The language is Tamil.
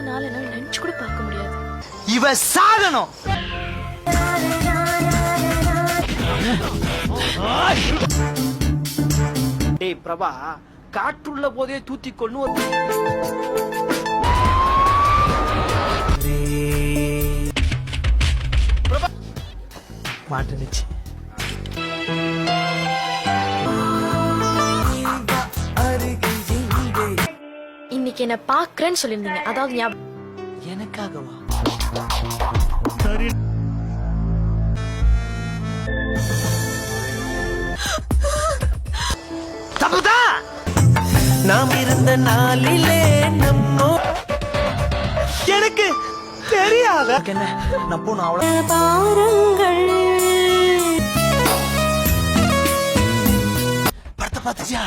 நாள் என்னால நினைச்சு கூட பார்க்க முடியாது. இவ சாகணும். டேய் பிரபா, காற்றுள்ள போதே தூத்திக்கொண்டு ஒரு பிரபா மாட்டுனுச்சு. இன்னைக்கு என்ன பாக்குறேன்னு சொல்லிருந்தீங்க, அதாவது எனக்காகவா? தப்புதான். நாம் இருந்த நாளிலே நம்மோ எனக்கு தெரியாத என்ன நான் போன அவள பாருங்கள் படத்தை பார்த்துச்சா?